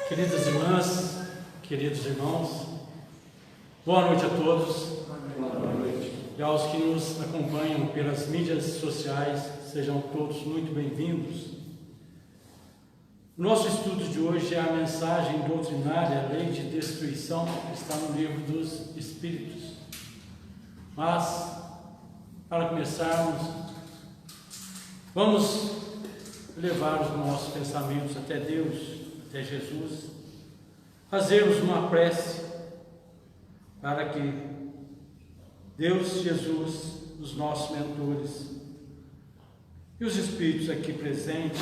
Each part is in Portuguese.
Queridas irmãs, queridos irmãos, boa noite a todos. Boa noite. E aos que nos acompanham pelas mídias sociais, sejam todos muito bem-vindos. Nosso estudo de hoje é a mensagem doutrinária, a lei de destruição, que está no livro dos Espíritos. Mas, para começarmos, vamos levar os nossos pensamentos até Deus, até Jesus, fazermos uma prece para que Deus, Jesus, os nossos mentores e os Espíritos aqui presentes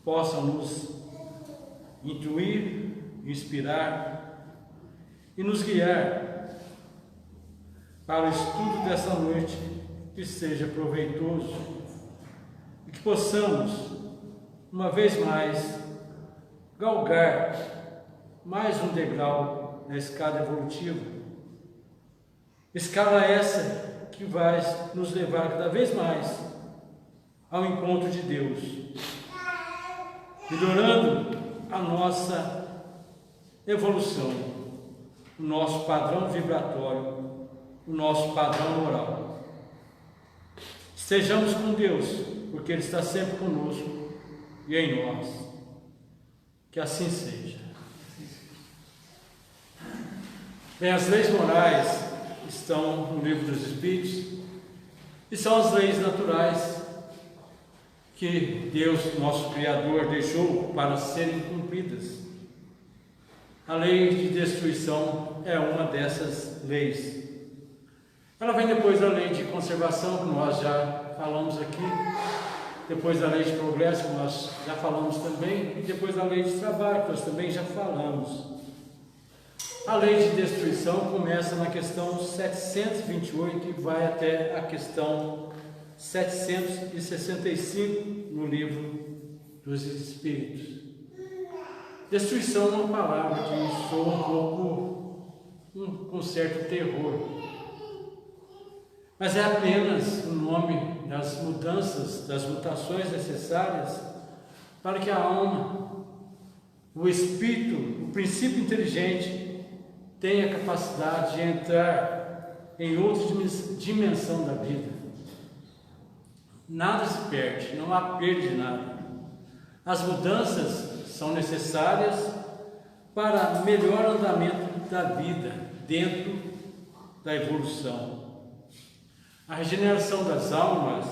possam nos intuir, inspirar e nos guiar para o estudo dessa noite, que seja proveitoso e que possamos, uma vez mais, galgar mais um degrau na escada evolutiva. Escala essa que vai nos levar cada vez mais ao encontro de Deus, melhorando a nossa evolução, o nosso padrão vibratório, o nosso padrão moral. Estejamos com Deus, porque Ele está sempre conosco e em nós. Que assim seja. Bem, as leis morais estão no livro dos Espíritos e são as leis naturais que Deus, nosso Criador, deixou para serem cumpridas. A lei de destruição é uma dessas leis. Ela vem depois da lei de conservação, que nós já falamos aqui, depois da lei de progresso, que nós já falamos também, e depois da lei de trabalho, que nós também já falamos. A lei de destruição começa na questão 728 e vai até a questão 765 no livro dos Espíritos. Destruição é uma palavra que soa um pouco com certo terror, mas é apenas o nome das mudanças, das mutações necessárias para que a alma, o espírito, o princípio inteligente tenha a capacidade de entrar em outra dimensão da vida. Nada se perde, não há perda de nada. As mudanças são necessárias para melhor andamento da vida dentro da evolução. A regeneração das almas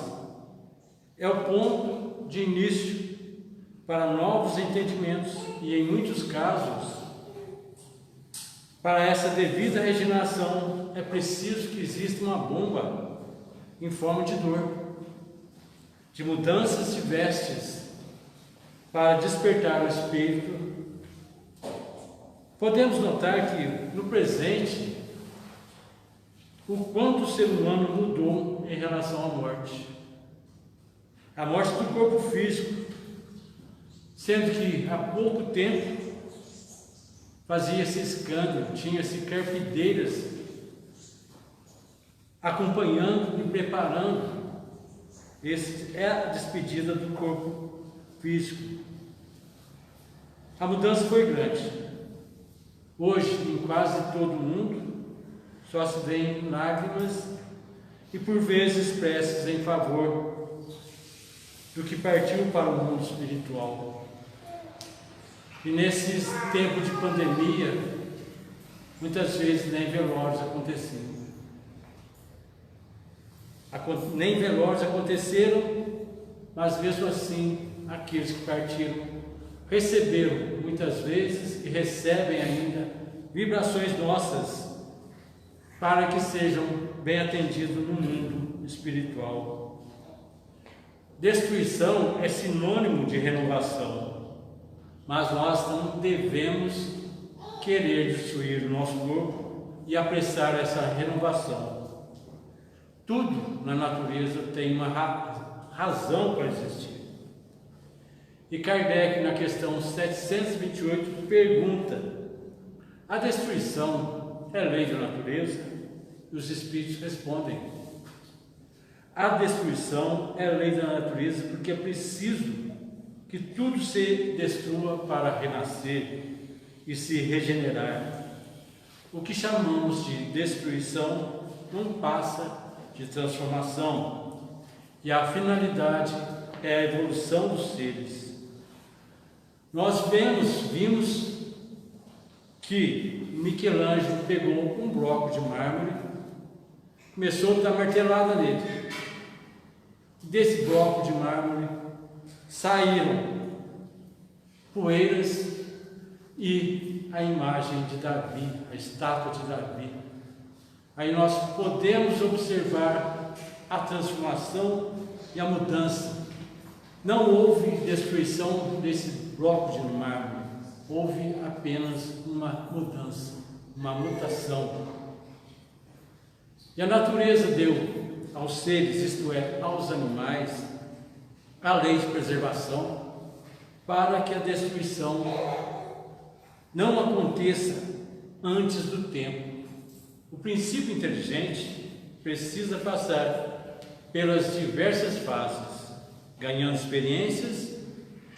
é o ponto de início para novos entendimentos e, em muitos casos, para essa devida regeneração é preciso que exista uma bomba em forma de dor, de mudanças de vestes, para despertar o espírito. Podemos notar que, no presente, o quanto o ser humano mudou em relação à morte. A morte do corpo físico, sendo que há pouco tempo fazia-se escândalo, tinha-se carpideiras acompanhando e preparando a despedida do corpo físico. A mudança foi grande. Hoje, em quase todo o mundo, só se vêem lágrimas e, por vezes, preces em favor do que partiu para o mundo espiritual. E nesses tempos de pandemia, muitas vezes nem velórios aconteciam. Nem velórios aconteceram, mas mesmo assim, aqueles que partiram receberam muitas vezes e recebem ainda vibrações nossas para que sejam bem atendidos no mundo espiritual. Destruição é sinônimo de renovação, mas nós não devemos querer destruir o nosso corpo e apressar essa renovação. Tudo na natureza tem uma razão para existir. E Kardec, na questão 728, pergunta: a destruição é lei da natureza? E os Espíritos respondem: a destruição é lei da natureza porque é preciso que tudo se destrua para renascer e se regenerar. O que chamamos de destruição não passa de transformação, e a finalidade é a evolução dos seres. Nós vimos que Michelangelo pegou um bloco de mármore, começou a dar martelada nele. Desse bloco de mármore saíram poeiras e a imagem de Davi, a estátua de Davi. Aí nós podemos observar a transformação e a mudança. Não houve destruição desse bloco de mármore, houve apenas uma mudança, uma mutação. E a natureza deu aos seres, isto é, aos animais, a lei de preservação, para que a destruição não aconteça antes do tempo. O princípio inteligente precisa passar pelas diversas fases, ganhando experiências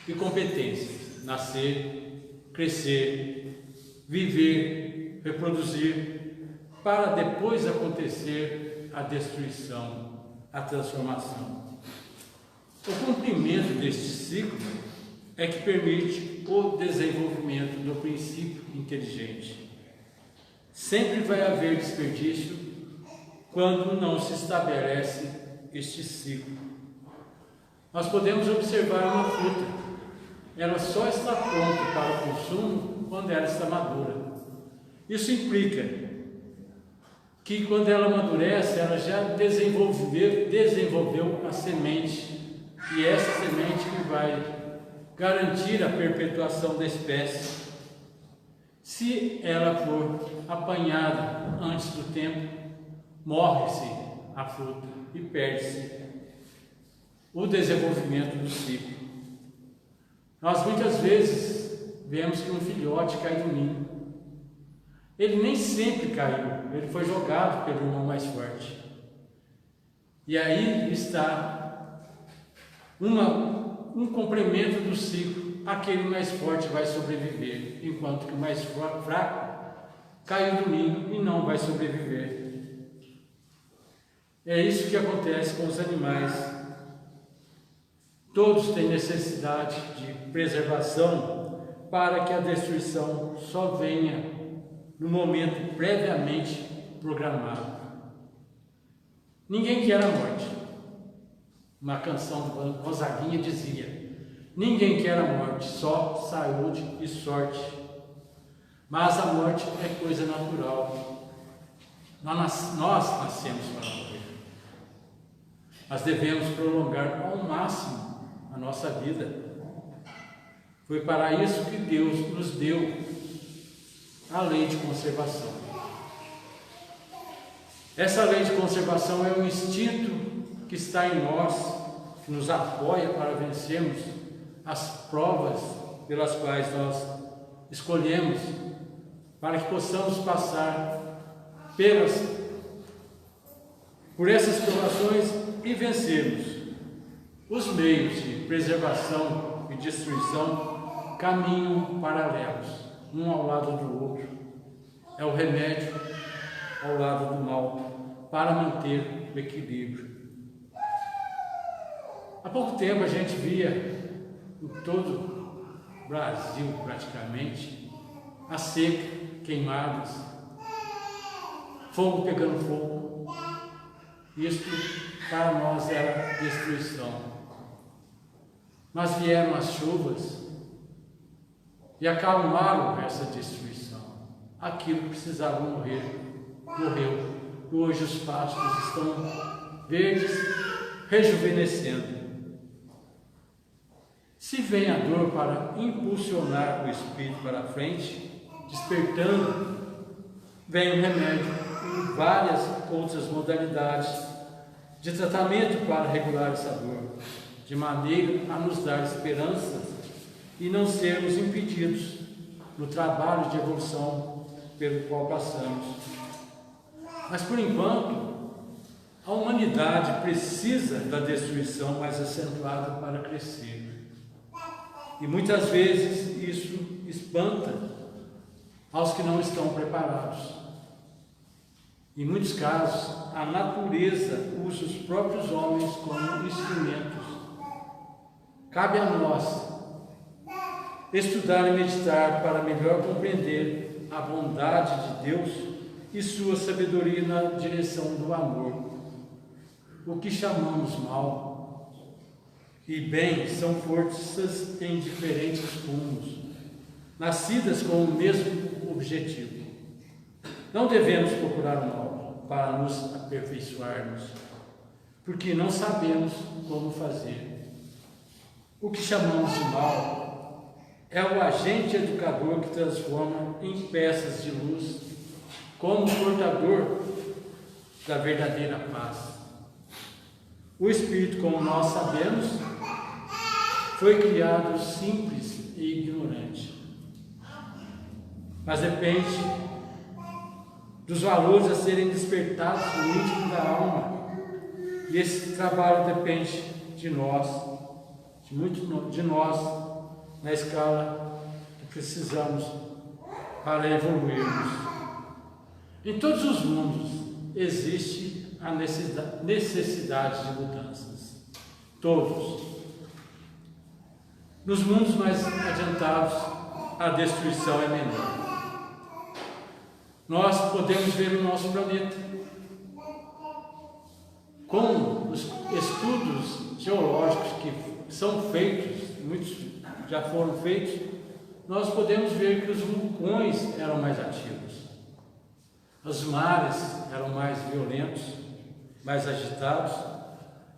e competências, nascer, crescer, viver, reproduzir, para depois acontecer a destruição, a transformação. O cumprimento deste ciclo é que permite o desenvolvimento do princípio inteligente. Sempre vai haver desperdício quando não se estabelece este ciclo. Nós podemos observar uma fruta, ela só está pronta para o consumo quando ela está madura. Isso implica que quando ela amadurece, ela já desenvolveu a semente, e essa semente que vai garantir a perpetuação da espécie. Se ela for apanhada antes do tempo, morre-se a fruta e perde-se o desenvolvimento do ciclo. Nós muitas vezes vemos que um filhote cai do ninho. Ele nem sempre caiu, ele foi jogado pelo irmão mais forte. E aí está um complemento do ciclo. Aquele mais forte vai sobreviver, enquanto que o mais fraco caiu do ninho e não vai sobreviver. É isso que acontece com os animais. Todos têm necessidade de preservação para que a destruição só venha no momento previamente programado. Ninguém quer a morte. Uma canção do Gonzaguinha dizia: ninguém quer a morte, só saúde e sorte. Mas a morte é coisa natural. Nós nascemos para morrer. Mas devemos prolongar ao máximo a nossa vida. Foi para isso que Deus nos deu a lei de conservação. Essa lei de conservação é um instinto que está em nós, que nos apoia para vencermos as provas pelas quais nós escolhemos, para que possamos passar por essas provações e vencermos. Os meios de preservação e destruição caminham paralelos, um ao lado do outro. É o remédio ao lado do mal, para manter o equilíbrio. Há pouco tempo a gente via em todo o Brasil, praticamente, a seca, queimadas, fogo pegando fogo. Isso para nós era destruição. Mas vieram as chuvas e acalmaram essa destruição. Aquilo que precisava morrer, morreu. Hoje os pastos estão verdes, rejuvenescendo. Se vem a dor para impulsionar o espírito para a frente, despertando, vem o remédio e várias outras modalidades de tratamento para regular essa dor, de maneira a nos dar esperanças e não sermos impedidos no trabalho de evolução pelo qual passamos. Mas por enquanto, a humanidade precisa da destruição mais acentuada para crescer. E muitas vezes isso espanta aos que não estão preparados. Em muitos casos, a natureza usa os próprios homens como instrumentos. Cabe a nós estudar e meditar para melhor compreender a bondade de Deus e sua sabedoria na direção do amor. O que chamamos mal e bem são forças em diferentes rumos, nascidas com o mesmo objetivo. Não devemos procurar o mal para nos aperfeiçoarmos, porque não sabemos como fazer. O que chamamos de mal é o agente educador que transforma em peças de luz, como portador da verdadeira paz. O Espírito, como nós sabemos, foi criado simples e ignorante, mas depende dos valores a serem despertados no íntimo da alma, e esse trabalho depende de nós, de nós, na escala que precisamos para evoluirmos. Em todos os mundos existe a necessidade de mudanças, todos. Nos mundos mais adiantados, a destruição é menor. Nós podemos ver o nosso planeta. Com os estudos geológicos que são feitos, muitos já foram feitos, nós podemos ver que os vulcões eram mais ativos, os mares eram mais violentos, mais agitados,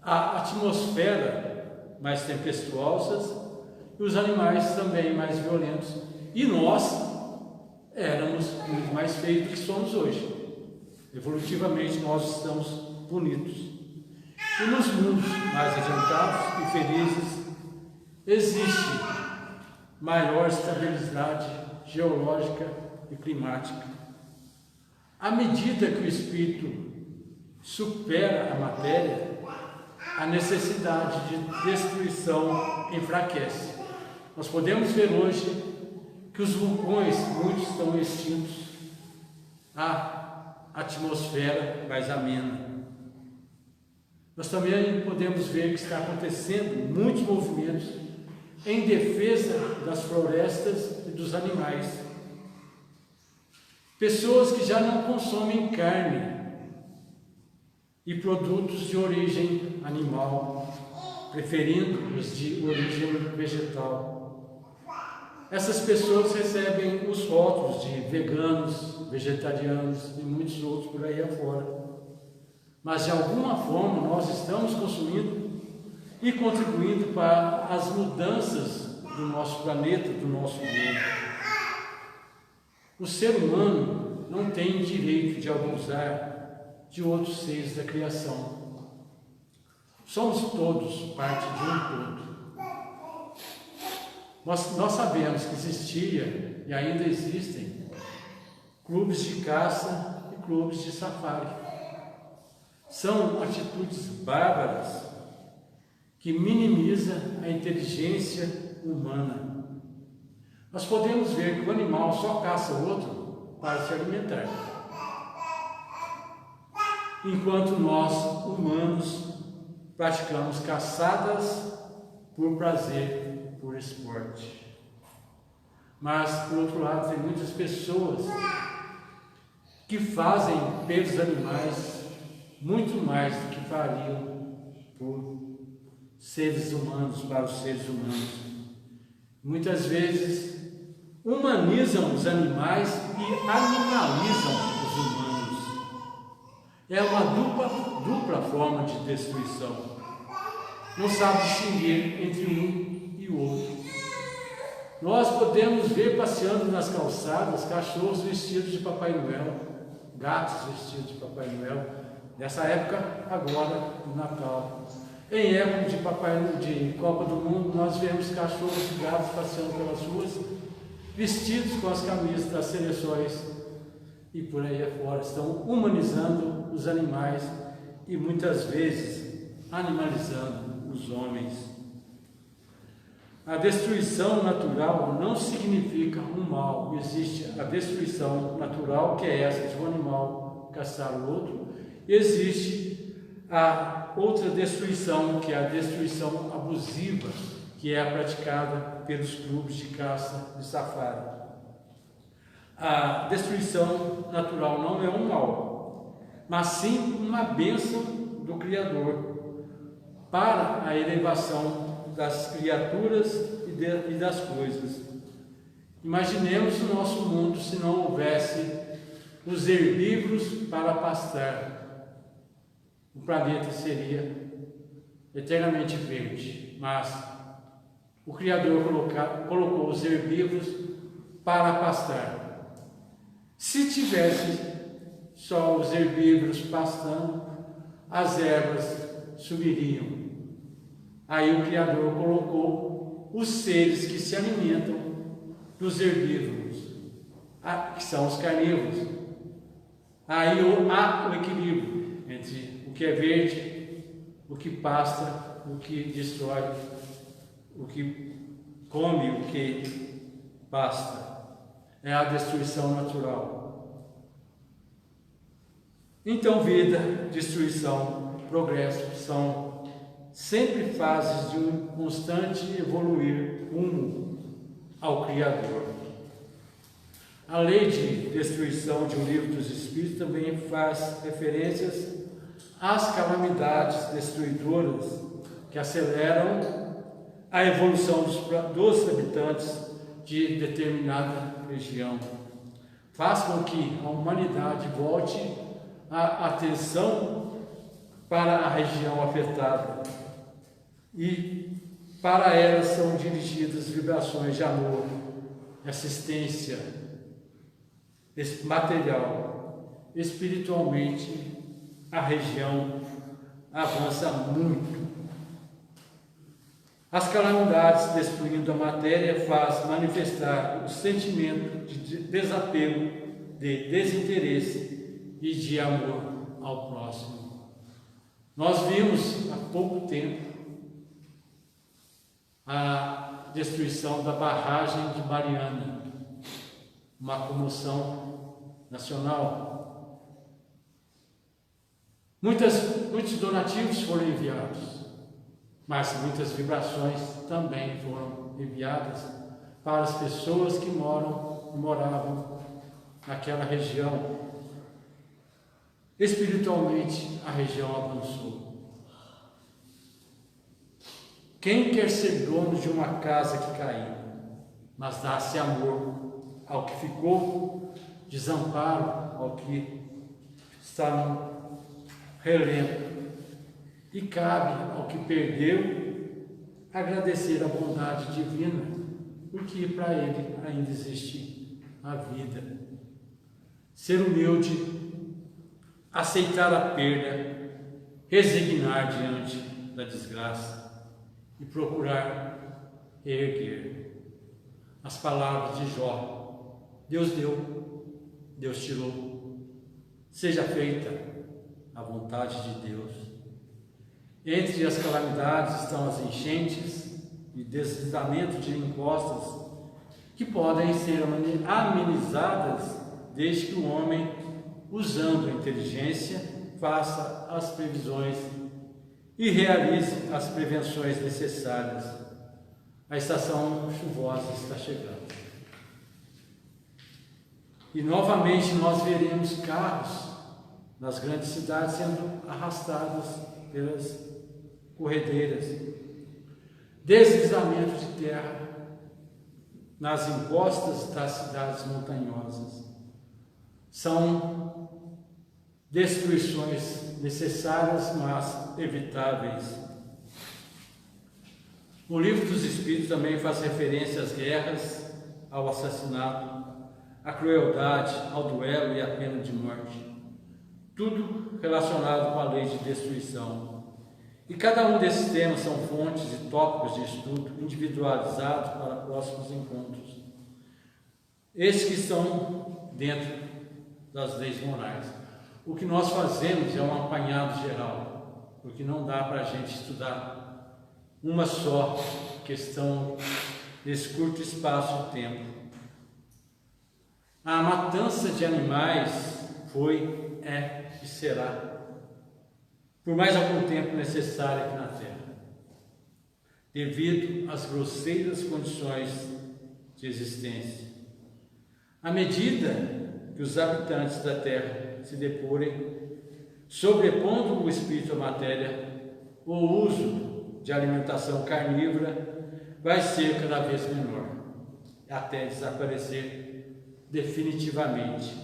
a atmosfera mais tempestuosa e os animais também mais violentos. E nós éramos muito mais feios do que somos hoje. Evolutivamente nós estamos bonitos. E nos mundos mais adiantados e felizes existe maior estabilidade geológica e climática. À medida que o espírito supera a matéria, a necessidade de destruição enfraquece. Nós podemos ver hoje que os vulcões, muitos estão extintos, a atmosfera mais amena. Nós também podemos ver que está acontecendo muitos movimentos em defesa das florestas e dos animais. Pessoas que já não consomem carne e produtos de origem animal, preferindo os de origem vegetal. Essas pessoas recebem os rótulos de veganos, vegetarianos e muitos outros por aí afora. Mas de alguma forma nós estamos consumindo e contribuindo para as mudanças do nosso planeta, do nosso mundo. O ser humano não tem direito de abusar de outros seres da criação. Somos todos parte de um todo. Nós sabemos que existia e ainda existem clubes de caça e clubes de safari. São atitudes bárbaras que minimizam a inteligência humana. Nós podemos ver que o animal só caça o outro para se alimentar, enquanto nós, humanos, praticamos caçadas por prazer, por esporte. Mas, por outro lado, tem muitas pessoas que fazem pelos animais muito mais do que fariam por seres humanos, para os seres humanos. Muitas vezes humanizam os animais e animalizam os humanos. É uma dupla forma de destruição. Não sabe distinguir entre um e o outro. Nós podemos ver passeando nas calçadas cachorros vestidos de Papai Noel, gatos vestidos de Papai Noel, nessa época agora do Natal. Em época de Copa do Mundo, nós vemos cachorros e gatos passeando pelas ruas, vestidos com as camisas das seleções e por aí afora. Estão humanizando os animais e muitas vezes animalizando os homens. a destruição natural não significa um mal. Existe a destruição natural, que é essa de um animal caçar o outro. Existe a outra destruição, que é a destruição abusiva, que é a praticada pelos clubes de caça de safari. A destruição natural não é um mal, mas sim uma bênção do Criador para a elevação das criaturas e das coisas. Imaginemos o nosso mundo se não houvesse os herbívoros para pastar. O planeta seria eternamente verde, mas o Criador colocou os herbívoros para pastar. Se tivesse só os herbívoros pastando, as ervas subiriam. Aí o Criador colocou os seres que se alimentam dos herbívoros, que são os carnívoros. Aí há o equilíbrio entre o que é verde, o que pasta, o que destrói, o que come, o que pasta. É a destruição natural. Então, vida, destruição, progresso são sempre fases de um constante evoluir rumo ao Criador. A lei de destruição de um livro dos Espíritos também faz referências às calamidades destruidoras que aceleram a evolução dos habitantes de determinada região. Faz com que a humanidade volte a atenção para a região afetada, e para elas são dirigidas vibrações de amor, assistência material. Espiritualmente, a região avança muito. As calamidades destruindo a matéria faz manifestar o sentimento de desapego, de desinteresse e de amor ao próximo. Nós vimos há pouco tempo a destruição da barragem de Mariana, uma comoção nacional. Muitos donativos foram enviados, mas muitas vibrações também foram enviadas para as pessoas que moravam naquela região. Espiritualmente, a região avançou. Quem quer ser dono de uma casa que caiu, mas dá-se amor ao que ficou, desamparo ao que está no relento, e cabe ao que perdeu agradecer a bondade divina, porque para ele ainda existe a vida. Ser humilde, aceitar a perda, resignar diante da desgraça e procurar reerguer. As palavras de Jó: Deus deu, Deus tirou, seja feita a vontade de Deus. Entre as calamidades estão as enchentes e deslizamento de encostas, que podem ser amenizadas desde que o homem, usando a inteligência, faça as previsões e realize as prevenções necessárias. A estação chuvosa está chegando. E novamente nós veremos carros nas grandes cidades sendo arrastados pelas corredeiras, deslizamento de terra nas encostas das cidades montanhosas. São destruições necessárias, mas evitáveis. O Livro dos Espíritos também faz referência às guerras, ao assassinato, à crueldade, ao duelo e à pena de morte. Tudo relacionado com a lei de destruição. E cada um desses temas são fontes e tópicos de estudo individualizados para próximos encontros. Esses que estão dentro das leis morais. O que nós fazemos é um apanhado geral, porque não dá para a gente estudar uma só, questão desse curto espaço de tempo. A matança de animais foi, é e será, por mais algum tempo, necessária aqui na Terra, devido às grosseiras condições de existência. À medida que os habitantes da Terra se depurem, sobrepondo o espírito à matéria, o uso de alimentação carnívora vai ser cada vez menor, até desaparecer definitivamente,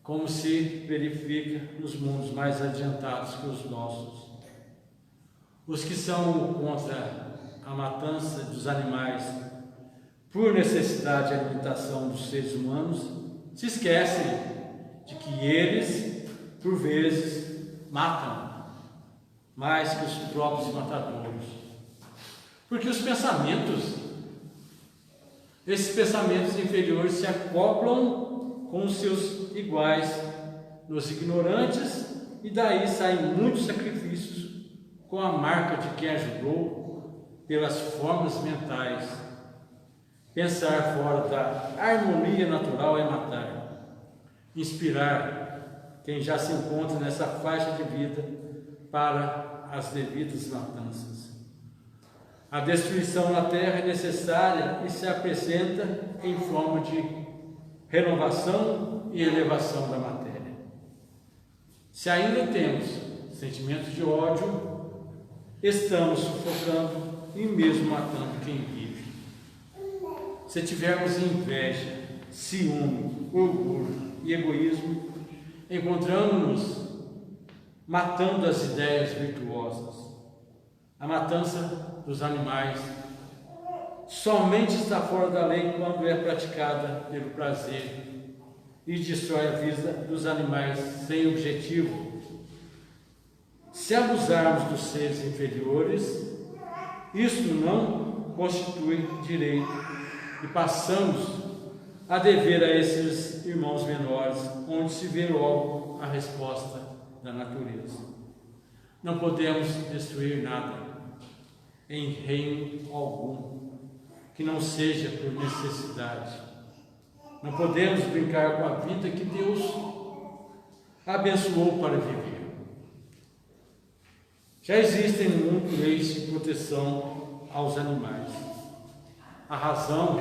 como se verifica nos mundos mais adiantados que os nossos. Os que são contra a matança dos animais por necessidade de alimentação dos seres humanos se esquecem de que eles, por vezes, matam mais que os próprios matadouros. Porque esses pensamentos inferiores se acoplam com os seus iguais nos ignorantes, e daí saem muitos sacrifícios com a marca de quem ajudou pelas formas mentais. Pensar fora da harmonia natural é matar. Inspirar quem já se encontra nessa faixa de vida para as devidas matanças. A destruição na terra é necessária e se apresenta em forma de renovação e elevação da matéria. Se ainda temos sentimentos de ódio, estamos sufocando e mesmo matando quem vive. Se tivermos inveja, ciúme, orgulho e egoísmo, encontramos-nos matando as ideias virtuosas. A matança dos animais somente está fora da lei quando é praticada pelo prazer e destrói a vida dos animais sem objetivo. Se abusarmos dos seres inferiores, isto não constitui direito e passamos a dever a esses irmãos menores, onde se vê logo a resposta da natureza. Não podemos destruir nada em reino algum que não seja por necessidade. Não podemos brincar com a vida que Deus abençoou para viver. Já existem no mundo leis de proteção aos animais. A razão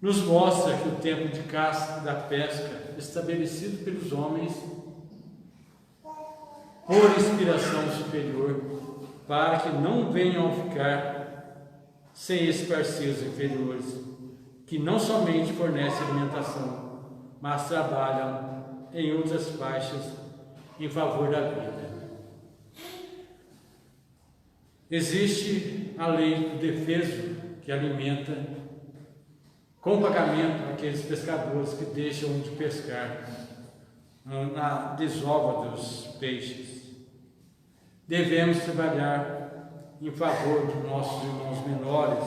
nos mostra que o tempo de caça e da pesca, estabelecido pelos homens por inspiração superior, para que não venham a ficar sem esses parceiros inferiores, que não somente fornecem alimentação, mas trabalham em outras faixas em favor da vida. Existe a lei do defeso, que alimenta com pagamento aqueles pescadores que deixam de pescar na desova dos peixes. Devemos trabalhar em favor dos nossos irmãos menores,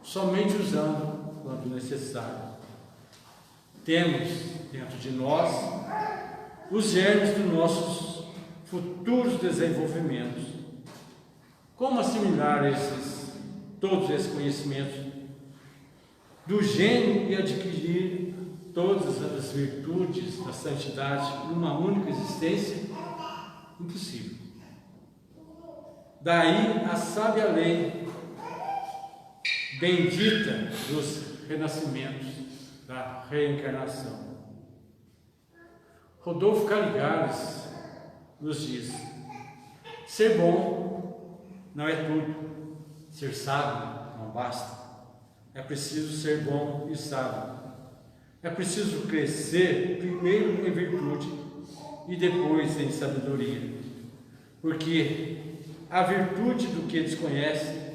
somente usando quando necessário. Temos dentro de nós os germes dos nossos futuros desenvolvimentos. Como assimilar todos esses conhecimentos do gênio e adquirir todas as virtudes da santidade numa única existência? Impossível. Daí a sábia lei bendita dos renascimentos, da reencarnação. Rodolfo Caligares nos diz: ser bom não é tudo, ser sábio não basta. É preciso ser bom e sábio. É preciso crescer primeiro em virtude e depois em sabedoria, porque a virtude do que desconhece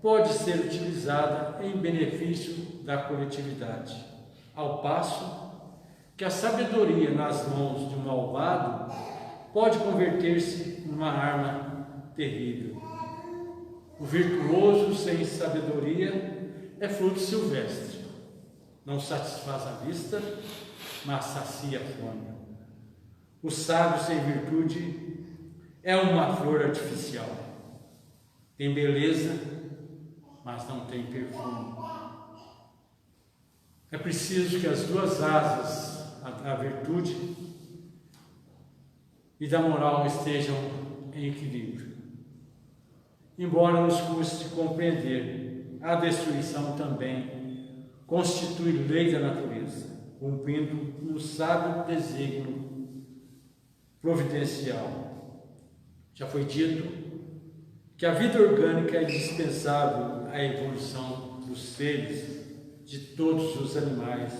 pode ser utilizada em benefício da coletividade, ao passo que a sabedoria nas mãos de um malvado pode converter-se numa arma terrível. O virtuoso sem sabedoria é fruto silvestre, não satisfaz a vista, mas sacia a fome. O sábio sem virtude é uma flor artificial. tem beleza, mas não tem perfume. É preciso que as duas asas, a virtude e da moral, estejam em equilíbrio. Embora nos custe compreender, a destruição também constitui lei da natureza, cumprindo um sábio desígnio providencial. Já foi dito que a vida orgânica é indispensável à evolução dos seres, de todos os animais,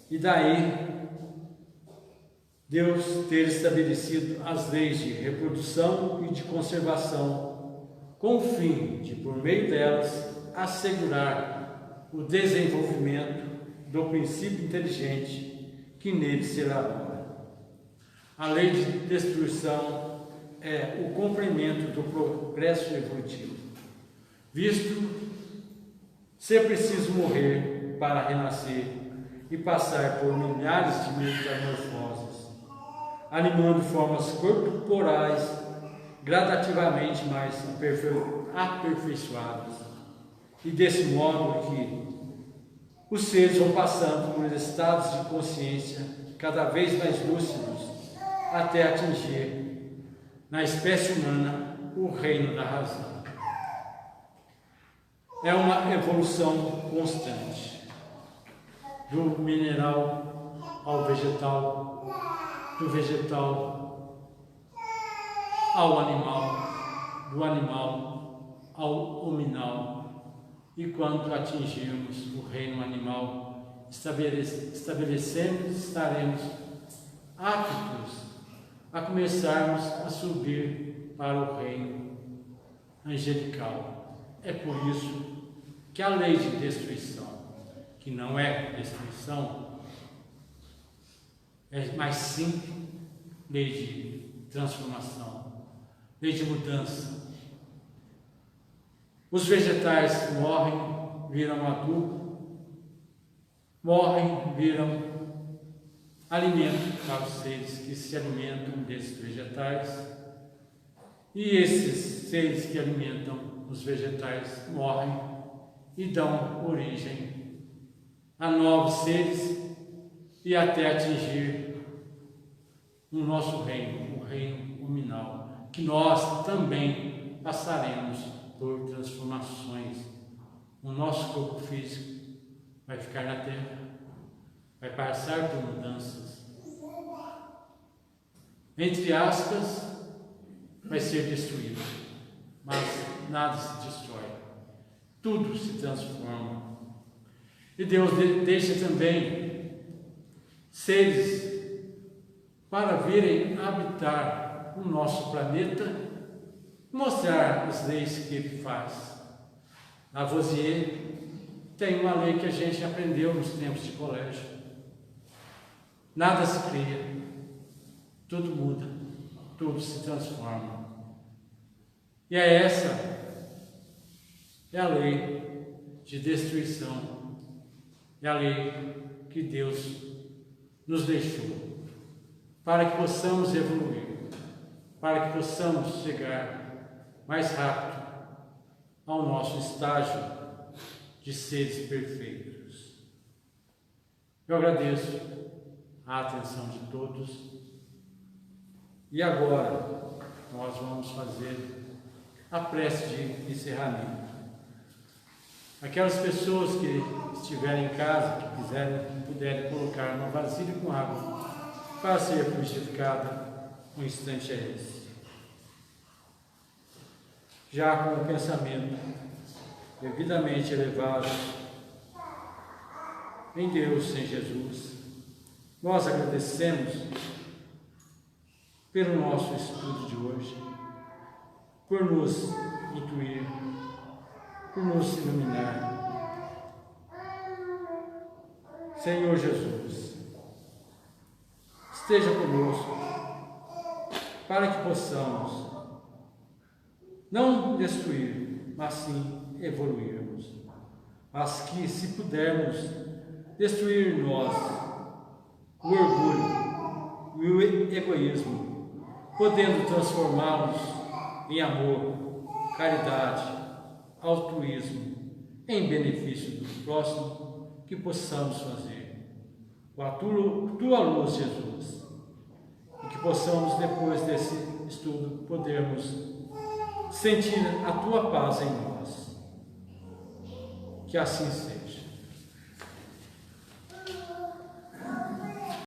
e daí Deus ter estabelecido as leis de reprodução e de conservação, com o fim de, por meio delas, assegurar o desenvolvimento do princípio inteligente que nele se elabora. A lei de destruição é o complemento do progresso evolutivo, visto ser preciso morrer para renascer e passar por milhares de metamorfoses, animando formas corporais gradativamente mais aperfeiçoadas, e desse modo que os seres vão passando por estados de consciência cada vez mais lúcidos até atingir, na espécie humana, o reino da razão. É uma evolução constante, do mineral ao vegetal, do vegetal ao animal, do animal ao hominal, e quando atingirmos o reino animal, estabelecemos, estaremos aptos a começarmos a subir para o reino angelical. É por isso que a lei de destruição, que não é destruição, é mais sim lei de transformação, lei de mudança. Os vegetais morrem, viram adubo, morrem, viram alimento para os seres que se alimentam desses vegetais, e esses seres que alimentam os vegetais morrem e dão origem a novos seres e até atingir o nosso reino, o reino hominal, que nós também passaremos por transformações. O nosso corpo físico vai ficar na terra, vai passar por mudanças. Entre aspas, vai ser destruído, mas nada se destrói, tudo se transforma. E Deus deixa também seres para virem habitar o nosso planeta, mostrar as leis que Ele faz. Lavoisier tem uma lei que a gente aprendeu nos tempos de colégio: nada se cria, tudo muda, tudo se transforma. E essa é a lei de destruição, é a lei que Deus nos deixou, para que possamos evoluir, para que possamos chegar mais rápido ao nosso estágio de seres perfeitos. Eu agradeço a atenção de todos, e agora nós vamos fazer a prece de encerramento. Aquelas pessoas que estiverem em casa, que puderem colocar uma vasilha com água para ser purificada, um instante é esse. Já com o pensamento devidamente elevado em Deus, em Jesus, nós agradecemos pelo nosso estudo de hoje, por nos intuir, por nos iluminar. Senhor Jesus, esteja conosco para que possamos não destruir, mas sim evoluirmos. Mas que, se pudermos, destruir em nós o orgulho e o egoísmo, podendo transformá-los em amor, caridade, altruísmo, em benefício do próximo, que possamos fazer com a tua luz, Jesus, e que possamos, depois desse estudo, podermos sentir a tua paz em nós. Que assim seja.